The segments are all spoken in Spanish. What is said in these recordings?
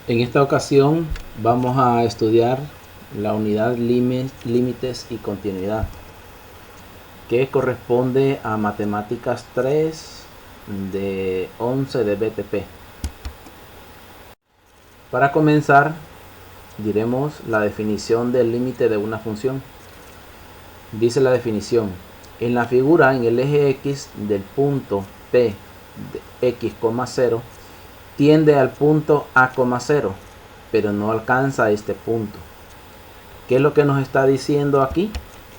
En esta ocasión vamos a estudiar la unidad límites y continuidad, que corresponde a Matemáticas 3 de 11 de BTP. Para comenzar, diremos la definición del límite de una función. Dice la definición: en la figura, en el eje X del punto P de X, 0 tiende al punto A, 0, pero no alcanza este punto. ¿Qué es lo que nos está diciendo aquí?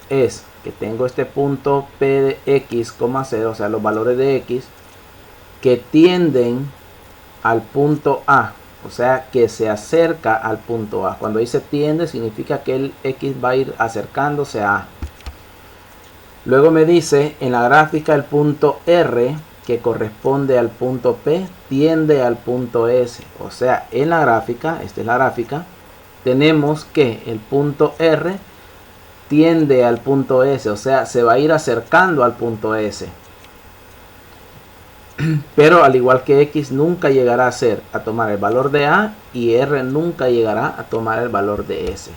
Es que tengo este punto P de X, 0, o sea, los valores de X que tienden al punto A, o sea, que se acerca al punto A. Cuando dice tiende, significa que el X va a ir acercándose a A. Luego me dice en la gráfica el punto R, que corresponde al punto P, tiende al punto S. O sea, en la gráfica, esta es la gráfica, tenemos que el punto R tiende al punto S, o sea, se va a ir acercando al punto S. Pero al igual que X nunca llegará a tomar el valor de A, y R nunca llegará a tomar el valor de S.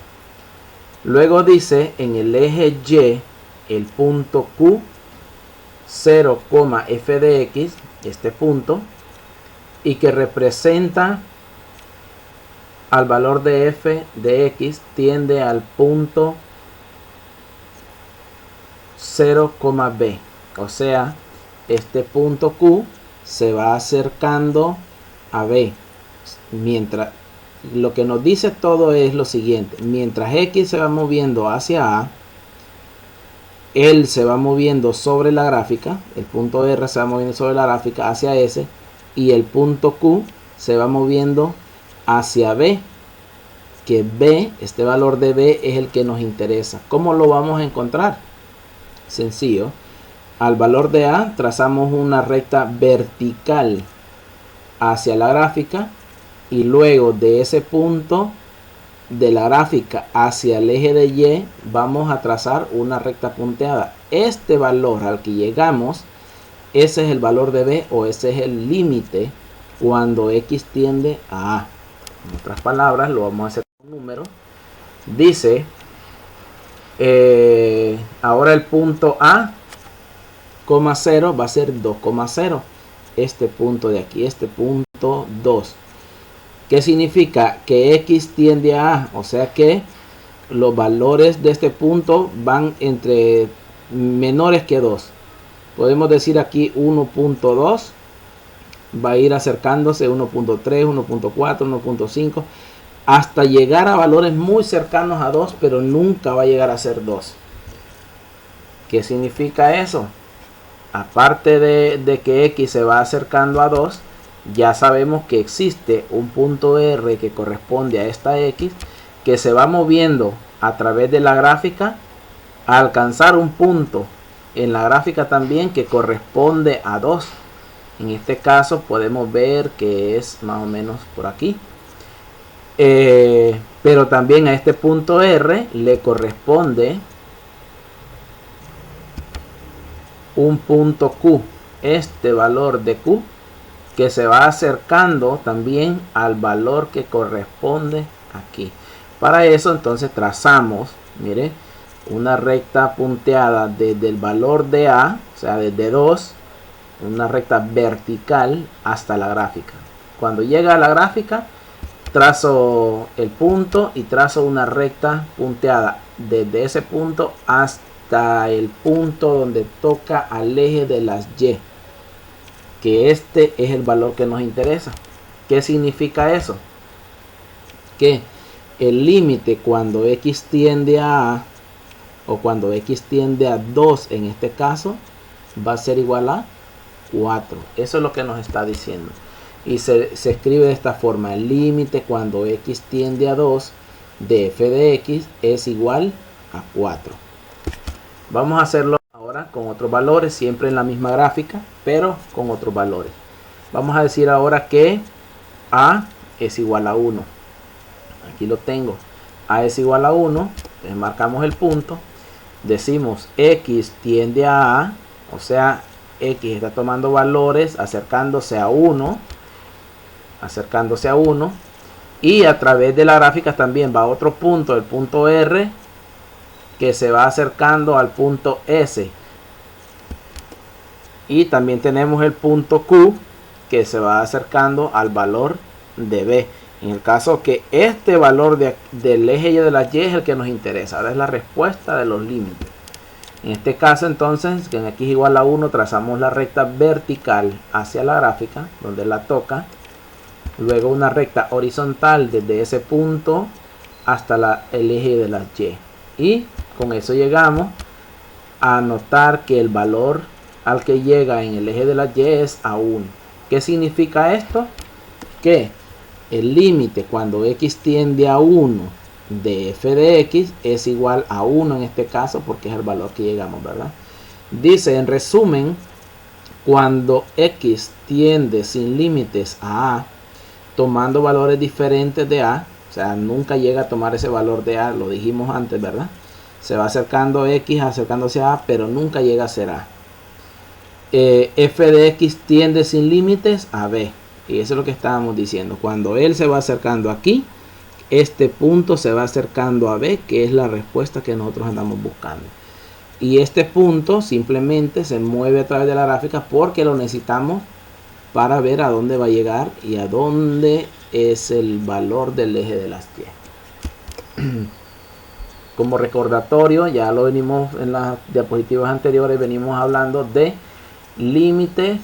Luego dice en el eje Y el punto Q, 0, f de X, este punto, y que representa al valor de f de X, tiende al punto 0, b. O sea, este punto Q se va acercando a B. Mientras, lo que nos dice todo es lo siguiente: mientras X se va moviendo hacia A, él se va moviendo sobre la gráfica, el punto R se va moviendo sobre la gráfica hacia S, y el punto Q se va moviendo hacia B, que B, este valor de B es el que nos interesa. ¿Cómo lo vamos a encontrar? Sencillo. Al valor de A trazamos una recta vertical hacia la gráfica, y luego de ese punto de la gráfica hacia el eje de Y vamos a trazar una recta punteada. Este valor al que llegamos, ese es el valor de B, o ese es el límite cuando X tiende a A. En otras palabras, lo vamos a hacer con un número. Dice ahora el punto A, 0 va a ser 2, 0. Este punto de aquí, este punto 2. ¿Qué significa? Que X tiende a A, o sea que los valores de este punto van entre menores que 2. Podemos decir aquí 1.2, va a ir acercándose 1.3, 1.4, 1.5, hasta llegar a valores muy cercanos a 2, pero nunca va a llegar a ser 2. ¿Qué significa eso? Aparte de que X se va acercando a 2, ya sabemos que existe un punto R que corresponde a esta X, que se va moviendo a través de la gráfica a alcanzar un punto en la gráfica también que corresponde a 2. En este caso podemos ver que es más o menos por aquí. Pero también a este punto R le corresponde un punto Q, este valor de Q, que se va acercando también al valor que corresponde aquí. Para eso entonces trazamos, mire, una recta punteada desde el valor de A, o sea desde 2, una recta vertical hasta la gráfica. Cuando llega a la gráfica, trazo el punto y trazo una recta punteada desde ese punto hasta el punto donde toca al eje de las Y, que este es el valor que nos interesa. ¿Qué significa eso? Que el límite cuando X tiende a A, o cuando X tiende a 2 en este caso, va a ser igual a 4. Eso es lo que nos está diciendo. Y se escribe de esta forma: el límite cuando X tiende a 2 de f de X es igual a 4. Vamos a hacerlo ahora con otros valores, siempre en la misma gráfica, pero con otros valores. Vamos a decir ahora que A es igual a 1. Aquí lo tengo. A es igual a 1. Entonces marcamos el punto. Decimos X tiende a A, o sea, X está tomando valores acercándose a 1. Y a través de la gráfica también va otro punto, el punto R, que se va acercando al punto S. Y también tenemos el punto Q, que se va acercando al valor de B. En el caso que este valor del eje Y de la Y es el que nos interesa. Ahora es la respuesta de los límites. En este caso entonces, que en X igual a 1 trazamos la recta vertical hacia la gráfica, donde la toca. Luego una recta horizontal desde ese punto hasta el eje de las Y. Y con eso llegamos a notar que el valor al que llega en el eje de las Y es a 1. ¿Qué significa esto? Que el límite cuando X tiende a 1 de f de X es igual a 1 en este caso, porque es el valor que llegamos, ¿verdad? Dice en resumen, cuando X tiende sin límites a tomando valores diferentes de A, o sea, nunca llega a tomar ese valor de A, lo dijimos antes, ¿verdad? Se va acercando X, acercándose a A, pero nunca llega a ser A. F de X tiende sin límites a B. Y eso es lo que estábamos diciendo. Cuando él se va acercando aquí, este punto se va acercando a B, que es la respuesta que nosotros andamos buscando. Y este punto simplemente se mueve a través de la gráfica porque lo necesitamos para ver a dónde va a llegar y a dónde es el valor del eje de las Y. Como recordatorio, ya lo venimos en las diapositivas anteriores, venimos hablando de límites.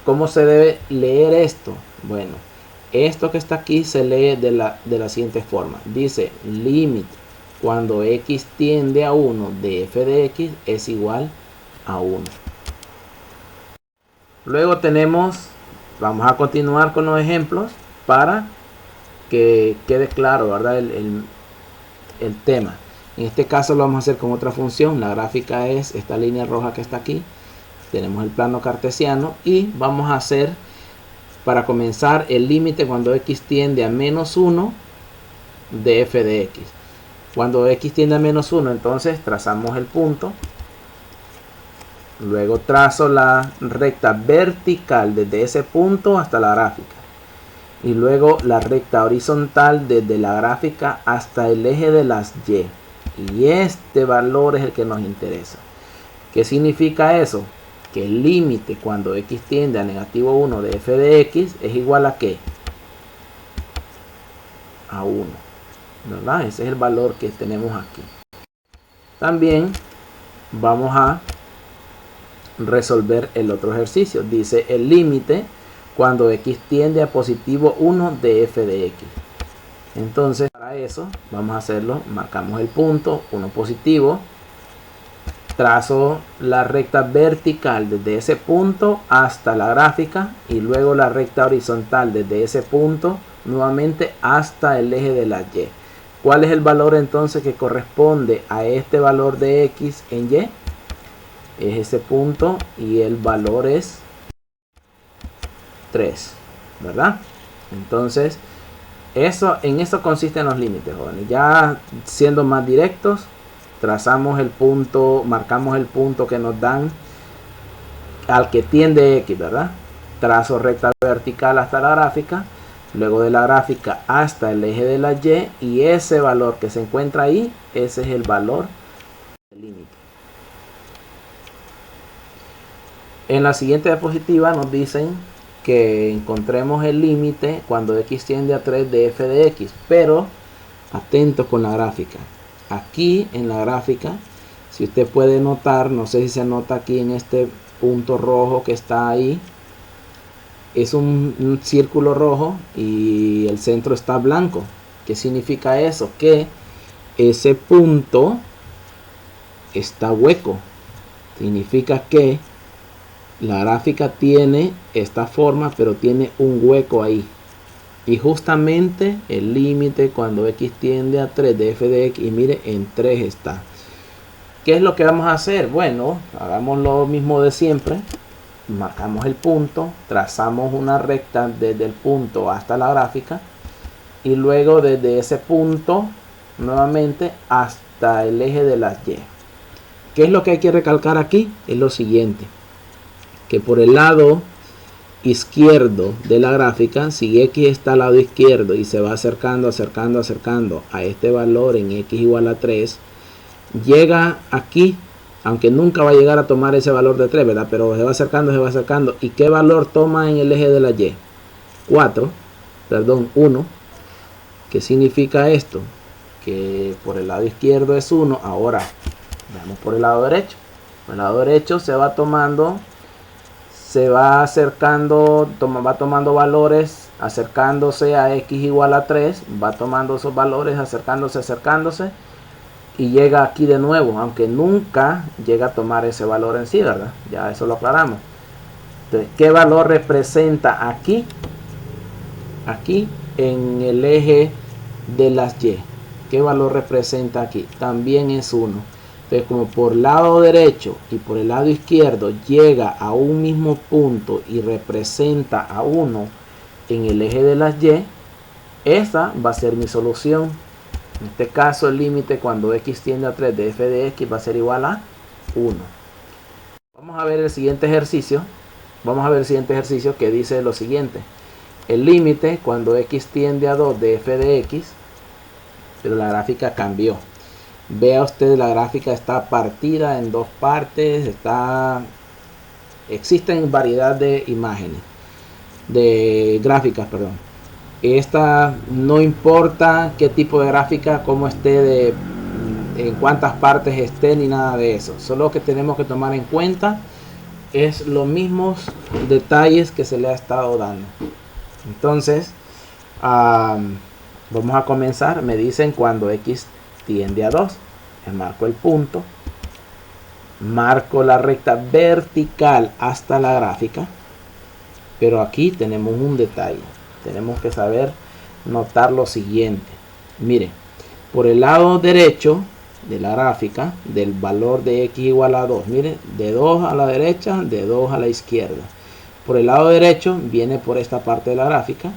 ¿Cómo se debe leer esto? Bueno, esto que está aquí se lee de la siguiente forma. Dice límite cuando X tiende a 1 de f de X es igual a 1. Luego vamos a continuar con los ejemplos para que quede claro, ¿verdad? El tema. En este caso lo vamos a hacer con otra función. La gráfica es esta línea roja que está aquí. Tenemos el plano cartesiano y vamos a hacer, para comenzar, el límite cuando X tiende a menos 1 de f de X. Cuando X tiende a menos 1, entonces trazamos el punto. Luego trazo la recta vertical desde ese punto hasta la gráfica. Y luego la recta horizontal desde la gráfica hasta el eje de las Y. Y este valor es el que nos interesa. ¿Qué significa eso? Que el límite cuando X tiende a negativo 1 de f de X es igual a ¿qué? A 1. ¿Verdad? Ese es el valor que tenemos aquí. También vamos a resolver el otro ejercicio. Dice el límite cuando X tiende a positivo 1 de f de X. Entonces para eso vamos a hacerlo. Marcamos el punto, 1 positivo. Trazo la recta vertical desde ese punto hasta la gráfica y luego la recta horizontal desde ese punto nuevamente hasta el eje de la Y. ¿Cuál es el valor entonces que corresponde a este valor de X en Y? Es ese punto y el valor es 3, ¿verdad? Entonces en eso consisten los límites, jóvenes. Ya siendo más directos, trazamos el punto, marcamos el punto que nos dan al que tiende X, ¿verdad? Trazo recta vertical hasta la gráfica, luego de la gráfica hasta el eje de la Y, y ese valor que se encuentra ahí, ese es el valor del límite. En la siguiente diapositiva nos dicen que encontremos el límite cuando X tiende a 3 de f de X, pero atento con la gráfica. Aquí en la gráfica, si usted puede notar, no sé si se nota aquí en este punto rojo que está ahí, es un círculo rojo y el centro está blanco. ¿Qué significa eso? Que ese punto está hueco. Significa que la gráfica tiene esta forma, pero tiene un hueco ahí. Y justamente el límite cuando X tiende a 3 de f de X, y mire, en 3 está. ¿Qué es lo que vamos a hacer? Bueno, hagamos lo mismo de siempre. Marcamos el punto, trazamos una recta desde el punto hasta la gráfica. Y luego desde ese punto, nuevamente, hasta el eje de las Y. ¿Qué es lo que hay que recalcar aquí? Es lo siguiente. Que por el lado izquierdo de la gráfica, si x está al lado izquierdo y se va acercando a este valor en x igual a 3, llega aquí, aunque nunca va a llegar a tomar ese valor de 3, ¿verdad? Pero se va acercando. ¿Y qué valor toma en el eje de la y? 1. ¿Qué significa esto? Que por el lado izquierdo es 1. Ahora veamos por el lado derecho. Por el lado derecho se va acercando, va tomando valores, acercándose a x igual a 3, va tomando esos valores, acercándose, y llega aquí de nuevo, aunque nunca llega a tomar ese valor en sí, ¿verdad? Ya eso lo aclaramos. Entonces, ¿qué valor representa aquí? Aquí en el eje de las y. ¿Qué valor representa aquí? También es 1. Entonces, como por el lado derecho y por el lado izquierdo llega a un mismo punto y representa a 1 en el eje de las y, esa va a ser mi solución. En este caso, el límite cuando x tiende a 3 de f de x va a ser igual a 1. Vamos a ver el siguiente ejercicio. Que dice lo siguiente. El límite cuando x tiende a 2 de f de x, pero la gráfica cambió. Vea usted, la gráfica está partida en dos partes. Existen variedad de imágenes, de gráficas, perdón. Esta no importa qué tipo de gráfica, cómo esté, en cuántas partes esté, ni nada de eso. Solo que tenemos que tomar en cuenta es los mismos detalles que se le ha estado dando. Entonces, vamos a comenzar. Me dicen cuando x tiende a 2. Marco el punto. Marco la recta vertical hasta la gráfica. Pero aquí tenemos un detalle. Tenemos que saber notar lo siguiente. Mire, por el lado derecho de la gráfica, del valor de x igual a 2. Mire, de 2 a la derecha, de 2 a la izquierda. Por el lado derecho viene por esta parte de la gráfica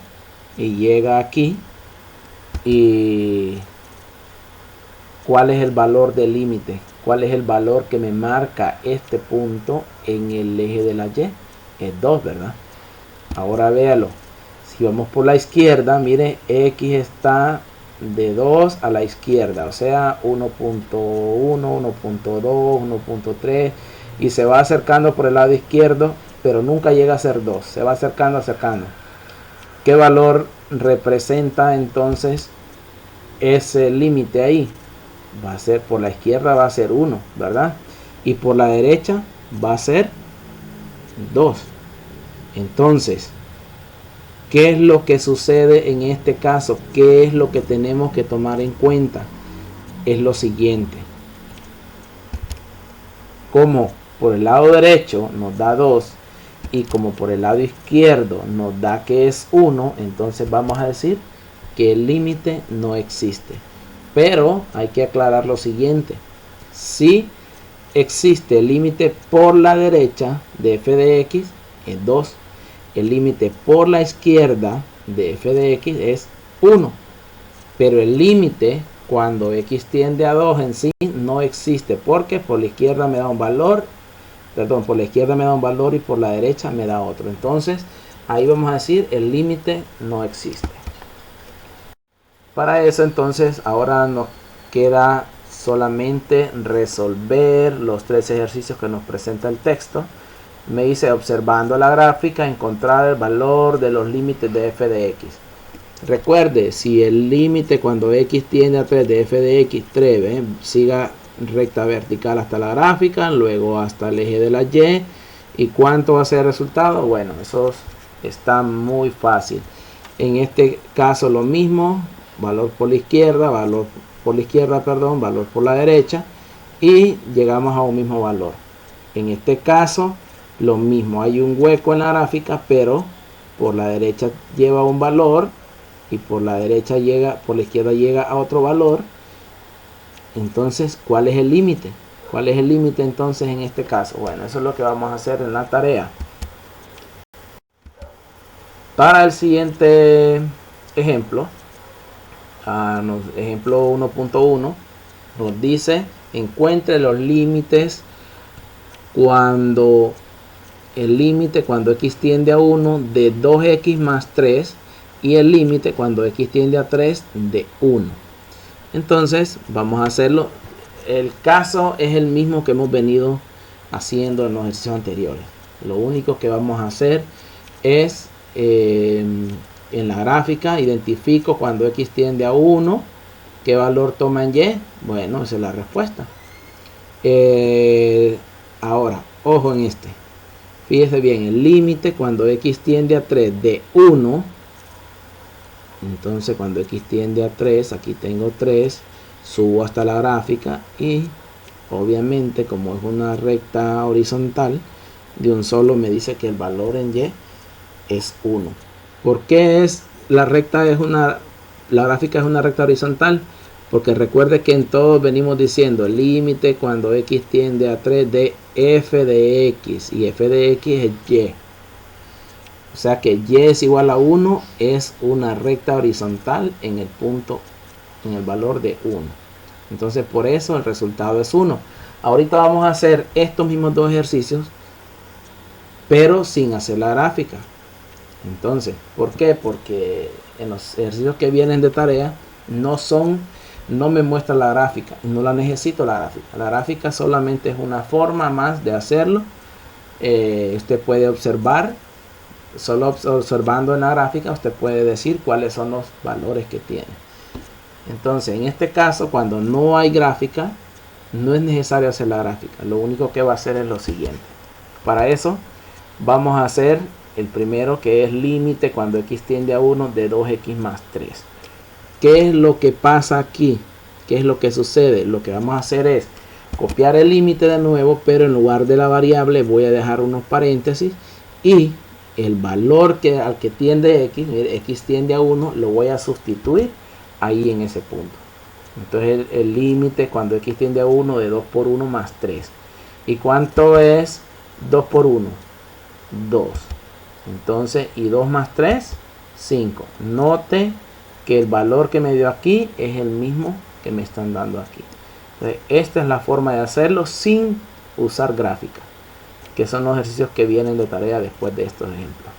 y llega aquí. Y ¿cuál es el valor del límite? ¿Cuál es el valor que me marca este punto en el eje de la y? Es 2, ¿verdad? Ahora véalo. Si vamos por la izquierda, mire, x está de 2 a la izquierda, o sea 1.1, 1.2, 1.3, y se va acercando por el lado izquierdo, pero nunca llega a ser 2, se va acercando. ¿Qué valor representa entonces ese límite ahí? Va a ser, por la izquierda va a ser 1, ¿verdad? Y por la derecha va a ser 2. Entonces, ¿qué es lo que sucede en este caso? ¿Qué es lo que tenemos que tomar en cuenta? Es lo siguiente. Como por el lado derecho nos da 2 y como por el lado izquierdo nos da que es 1, entonces vamos a decir que el límite no existe. Pero hay que aclarar lo siguiente. Si existe el límite por la derecha de f de x, es 2. El límite por la izquierda de f de x es 1. Pero el límite cuando x tiende a 2 en sí no existe, porque por la izquierda me da un valor, por la izquierda me da un valor y por la derecha me da otro. Entonces ahí vamos a decir el límite no existe. Para eso entonces ahora nos queda solamente resolver los 3 ejercicios que nos presenta el texto. Me dice, observando la gráfica, encontrar el valor de los límites de f de x. Recuerde, si el límite cuando x tiende a 3 de f de x 3, siga recta vertical hasta la gráfica, luego hasta el eje de la y. ¿Y cuánto va a ser el resultado? Bueno, eso está muy fácil. En este caso lo mismo, valor por la izquierda, valor por la derecha, y llegamos a un mismo valor. En este caso lo mismo, hay un hueco en la gráfica, pero por la derecha lleva un valor y por la izquierda llega a otro valor. Entonces, ¿cuál es el límite? ¿Cuál es el límite entonces en este caso? Bueno, eso es lo que vamos a hacer en la tarea. Para el siguiente ejemplo, ejemplo 1.1, nos dice, encuentre los límites cuando el límite cuando x tiende a 1 de 2x más 3 y el límite cuando x tiende a 3 de 1. Entonces vamos a hacerlo. El caso es el mismo que hemos venido haciendo en los ejercicios anteriores. Lo único que vamos a hacer es en la gráfica identifico cuando x tiende a 1, qué valor toma en y. Bueno, esa es la respuesta. Ahora, ojo en este. Fíjese bien, el límite cuando x tiende a 3 de 1. Entonces cuando x tiende a 3, aquí tengo 3, subo hasta la gráfica y obviamente como es una recta horizontal, de un solo me dice que el valor en y es 1. ¿Por qué la gráfica es una recta horizontal? Porque recuerde que en todos venimos diciendo el límite cuando x tiende a 3 de f de x, y f de x es y. O sea que y es igual a 1, es una recta horizontal en el punto, en el valor de 1. Entonces por eso el resultado es 1. Ahorita vamos a hacer estos mismos dos ejercicios, pero sin hacer la gráfica. Entonces, ¿por qué? Porque en los ejercicios que vienen de tarea no me muestra la gráfica, no la necesito la gráfica. La gráfica solamente es una forma más de hacerlo. Usted puede observar, solo observando en la gráfica usted puede decir cuáles son los valores que tiene. Entonces en este caso, cuando no hay gráfica, no es necesario hacer la gráfica. Lo único que va a hacer es lo siguiente. Para eso vamos a hacer el primero, que es límite cuando x tiende a 1 de 2x más 3. ¿Qué es lo que pasa aquí? ¿Qué es lo que sucede? Lo que vamos a hacer es copiar el límite de nuevo, pero en lugar de la variable voy a dejar unos paréntesis y el valor al que tiende x, x tiende a 1, lo voy a sustituir ahí en ese punto. Entonces el límite cuando x tiende a 1 de 2 por 1 más 3. ¿Y cuánto es 2 por 1? 2. Entonces, y 2 más 3, 5. Note que el valor que me dio aquí es el mismo que me están dando aquí. Entonces, esta es la forma de hacerlo sin usar gráfica, que son los ejercicios que vienen de tarea después de estos ejemplos.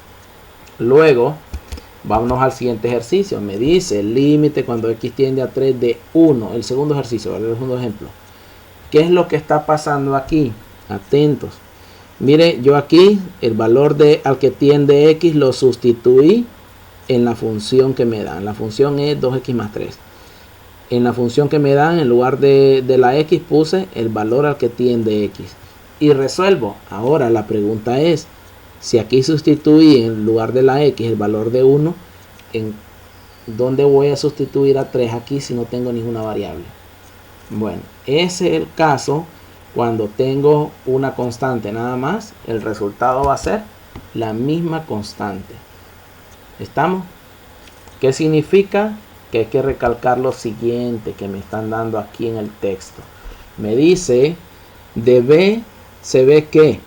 Luego, vámonos al siguiente ejercicio. Me dice el límite cuando x tiende a 3 de 1. El segundo ejercicio, el segundo ejemplo. ¿Qué es lo que está pasando aquí? Atentos. Mire, yo aquí el valor al que tiende x lo sustituí en la función que me dan. La función es 2x más 3. En la función que me dan, en lugar de la x, puse el valor al que tiende x. Y resuelvo. Ahora la pregunta es, si aquí sustituí en lugar de la x el valor de 1, ¿en dónde voy a sustituir a 3 aquí si no tengo ninguna variable? Bueno, ese es el caso. Cuando tengo una constante nada más, el resultado va a ser la misma constante. ¿Estamos? ¿Qué significa? Que hay que recalcar lo siguiente que me están dando aquí en el texto. Me dice, de B se ve que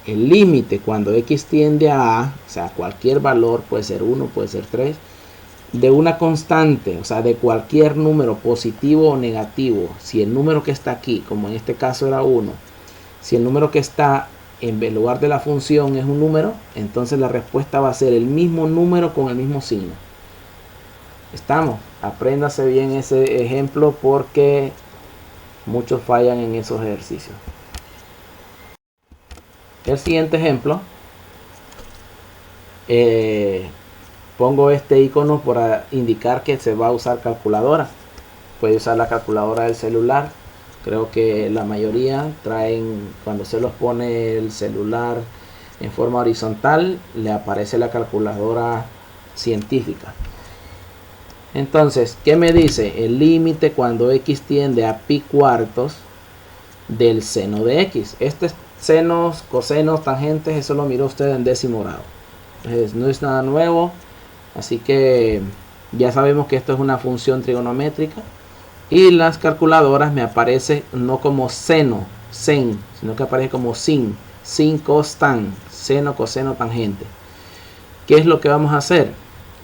el límite cuando x tiende a A, o sea, cualquier valor, puede ser 1, puede ser 3, de una constante, o sea, de cualquier número positivo o negativo. Si el número que está aquí, como en este caso era 1, si el número que está en lugar de la función es un número, entonces la respuesta va a ser el mismo número con el mismo signo. ¿Estamos? Apréndase bien ese ejemplo porque muchos fallan en esos ejercicios. El siguiente ejemplo, pongo este icono para indicar que se va a usar calculadora. Puede usar la calculadora del celular. Creo que la mayoría traen, cuando se los pone el celular en forma horizontal, le aparece la calculadora científica. Entonces, ¿qué me dice? El límite cuando x tiende a pi cuartos del seno de x. Este senos, cosenos, tangentes, eso lo miró usted en 10º grado. Entonces, no es nada nuevo. Así que ya sabemos que esto es una función trigonométrica. Y las calculadoras me aparece no como seno, sen, sino que aparece como sin cos, tan, seno, coseno, tangente. ¿Qué es lo que vamos a hacer?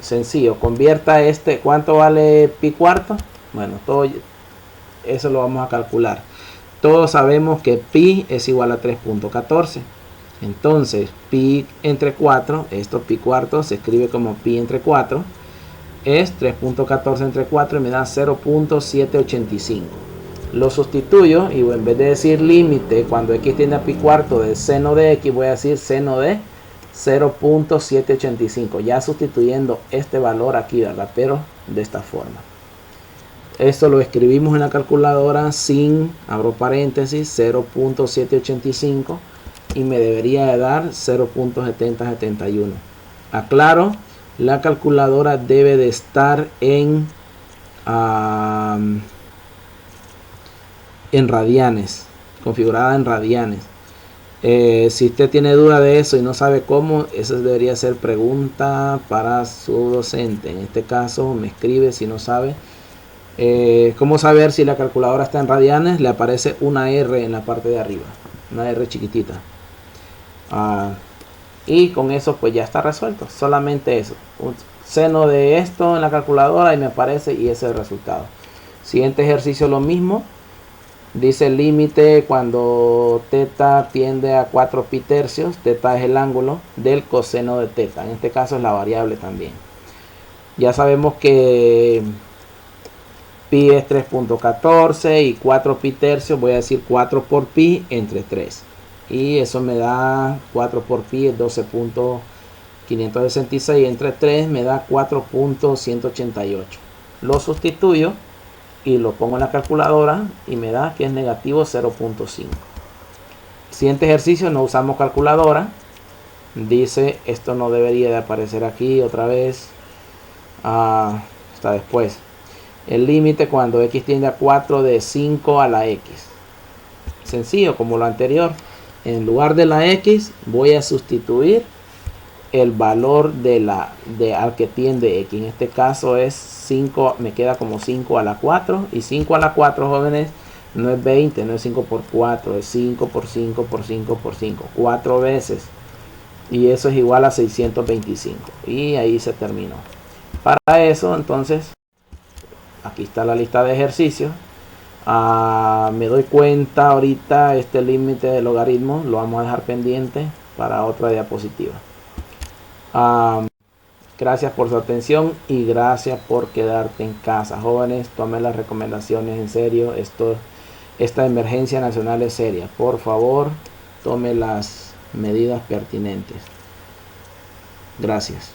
Sencillo, convierta ¿cuánto vale pi cuarto? Bueno, todo eso lo vamos a calcular. Todos sabemos que pi es igual a 3.14. Entonces pi entre 4, esto pi cuarto se escribe como pi entre 4, es 3.14 entre 4 y me da 0.785. Lo sustituyo y en vez de decir límite cuando x tiende a pi cuarto de seno de x, voy a decir seno de 0.785, ya sustituyendo este valor aquí, ¿verdad? Pero de esta forma. Esto lo escribimos en la calculadora sin, abro paréntesis, 0.785 y me debería de dar 0.7071. Aclaro, la calculadora debe de estar en radianes, configurada en radianes. Si usted tiene duda de eso y no sabe cómo, esa debería ser pregunta para su docente. En este caso me escribe si no sabe. ¿Cómo saber si la calculadora está en radianes? Le aparece una R en la parte de arriba, una R chiquitita. Y con eso pues ya está resuelto, solamente eso, un seno de esto en la calculadora y me aparece y ese es el resultado. Siguiente ejercicio lo mismo, dice el límite cuando teta tiende a 4 pi tercios, teta es el ángulo del coseno de teta, en este caso es la variable también. Ya sabemos que pi es 3.14 y 4 pi tercios, voy a decir 4 por pi entre 3. Y eso me da 4 por pi es 12.566 entre 3 me da 4.188. Lo sustituyo y lo pongo en la calculadora y me da que es negativo 0.5. Siguiente ejercicio, no usamos calculadora. Dice esto no debería de aparecer aquí otra vez. Hasta después. El límite cuando x tiende a 4 de 5 a la x. Sencillo como lo anterior. En lugar de la x voy a sustituir el valor al que tiende x. En este caso es 5, me queda como 5 a la 4. Y 5 a la 4, jóvenes, no es 20, no es 5 por 4, es 5 por 5 por 5 por 5. 4 veces. Y eso es igual a 625. Y ahí se terminó. Para eso, entonces, aquí está la lista de ejercicios. Me doy cuenta ahorita este límite de logaritmo lo vamos a dejar pendiente para otra diapositiva. Gracias por su atención y gracias por quedarte en casa, jóvenes. Tomen las recomendaciones en serio. Esta emergencia nacional es seria. Por favor, tome las medidas pertinentes. Gracias.